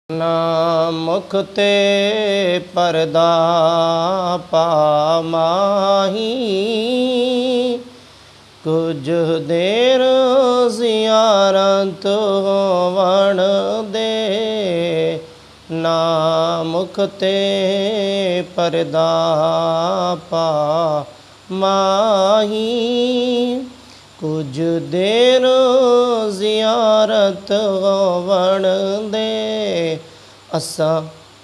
ਨਾ ਮੁਖ ਤੇ ਪਰਦਾ ਪਾ ਮਾਹੀ, ਕੁਝ ਦੇਰ ਜ਼ਿਆਰਤ ਹੋਵਣ ਦੇ। ਨਾ ਮੁਖ ਤੇ ਪਰਦਾ ਪਾ ਮਾਹੀ, ਕੁਝ ਦੇਰ ਜ਼ਿਆਰਤ ਹੋਵਣ ਦੇ। ਅਸਾਂ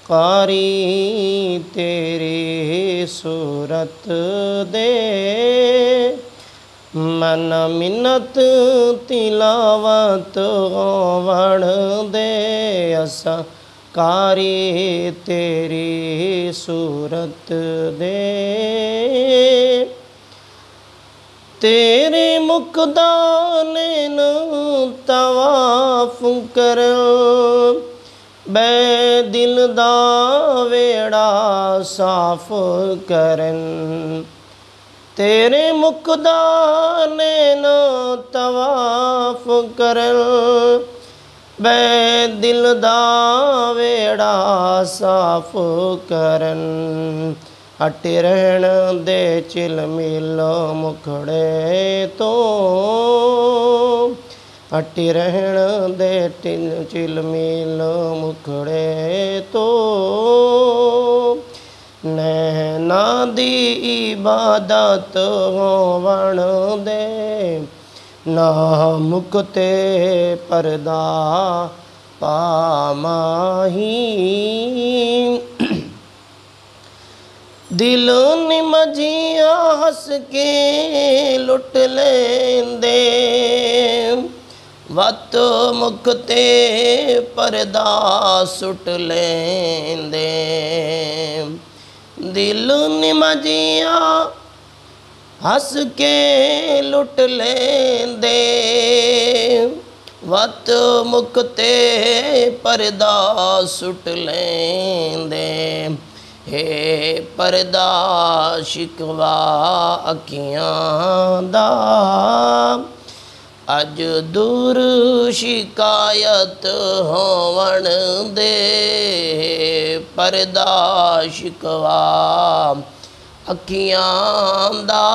ਕਾਰੀ ਤੇਰੀ ਸੂਰਤ ਦੇ, ਮਨ ਮਿੰਨਤ ਤਿਲਾਵਤ ਹੋਵਣ ਦੇ। ਅਸਾਂ ਕਾਰੀ ਤੇਰੀ ਸੂਰਤ ਦੇ, ਤੇਰੇ ਮੁਕਦਾਨੇ ਨੂੰ ਤਵਾਫ ਕਰ, ਬੈ ਦਿਲ ਦਾ ਵੇੜਾ ਸਾਫ ਕਰਨ। ਤੇਰੇ ਮੁਕਦਾਨੇ ਨੂੰ ਤਵਾਫ ਕਰ, ਬੈ ਦਿਲ ਦਾ ਵੇੜਾ ਸਾਫ ਕਰਨ। ਹਟ ਰਹਿਣ ਦੇ ਝਿਲਮਿਲ ਮੁਖੜੇ ਤੋਂ, ਹਟ ਰਹਿਣ ਦੇ ਝਿਲਮਿਲ ਮੁਖੜੇ ਤੋਂ। ਨੈਣਾ ਦੀ ਇਬਾਦਤ ਹੋਵਣ ਦੇ, ਨਾ ਮੁਖ ਤੇ ਪਰਦਾ ਪਾ ਮਾਹੀ। ਦਿਲ ਨਿਮਜੀਆਂ ਹੱਸ ਕੇ ਲੁੱਟ ਲੈਂਦੇ, ਵੱਤ ਮੁਖ ਤੇ ਪਰਦਾ ਸੁੱਟ ਲੈਂਦੇ। ਦਿਲ ਨਿਮਜੀਆਂ ਹੱਸ ਕੇ ਲੁੱਟ ਲੈਂਦੇ, ਵੱਤ ਮੁਖ ਤੇ ਪਰਦਾ ਸੁੱਟ ਲੈਂਦੇ। ਹੈ ਪਰਦਾ ਸ਼ਿਕਵਾ ਅੱਖੀਆਂ ਦਾ, ਅੱਜ ਦੂਰ ਸ਼ਿਕਾਇਤ ਹੋਵਣ ਦੇ। ਪਰਦਾ ਸ਼ਿਕਵਾ ਅੱਖੀਆਂ ਦਾ,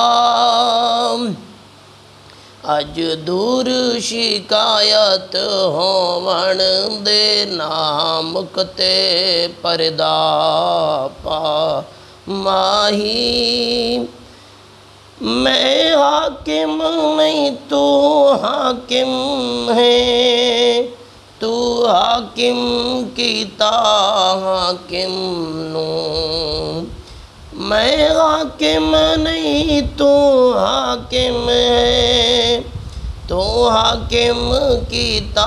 ਅੱਜ ਦੂਰ ਸ਼ਿਕਾਇਤ ਹੋਵਣ ਦੇ। ਨਾ ਮੁਖ ਤੇ ਪਰਦਾ ਪਾ ਮਾਹੀ। ਮੈਂ ਹਾਕਿਮ ਨਹੀਂ ਤੂੰ ਹਾਕਿਮ ਹੈ, ਤੂੰ ਹਾਕਿਮ ਕੀਤਾ ਹਾਕਿਮ ਨੂੰ। ਮੈਂ ਹਾਕਿਮ ਨਹੀਂ ਤੂੰ ਹਾਕਿਮ ਹੈ, ਤੂੰ ਹਾਕਿਮ ਕੀਤਾ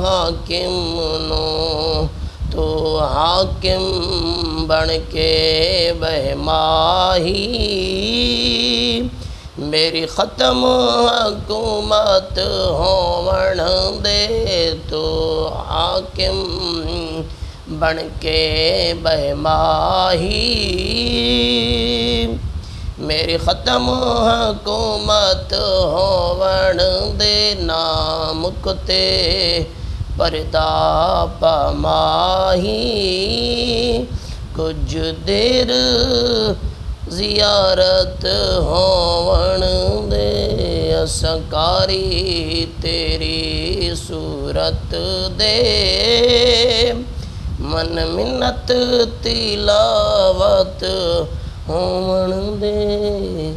ਹਾਕਿਮ ਨੂੰ। ਤੂੰ ਹਾਕਿਮ ਬਣ ਕੇ ਬਹਿ ਮਾਹੀ, ਮੇਰੀ ਖਤਮ ਹਕੂਮਤ ਹੋਵਣ ਦੇ। ਤੂੰ ਹਾਕਿਮ ਬਣ ਕੇ ਬਹਿ ਮਾਹੀ, ਮੇਰੀ ਖਤਮ ਹਕੂਮਤ ਹੋਵਣ ਦੇ। ਨਾ ਮੁਖ ਤੇ ਪਰਦਾ ਪਾ ਮਾਹੀ, ਕੁਝ ਦੇਰ ਜ਼ਿਆਰਤ ਹੋਵਣ ਦੇ। ਅਸਾਂ ਕਾਰੀ ਤੇਰੀ ਸੂਰਤ ਦੇ, ਮਨ ਮਿੰਨਤ ਤਿਲਾਵਤ ਹੋਵਣ ਦੇ।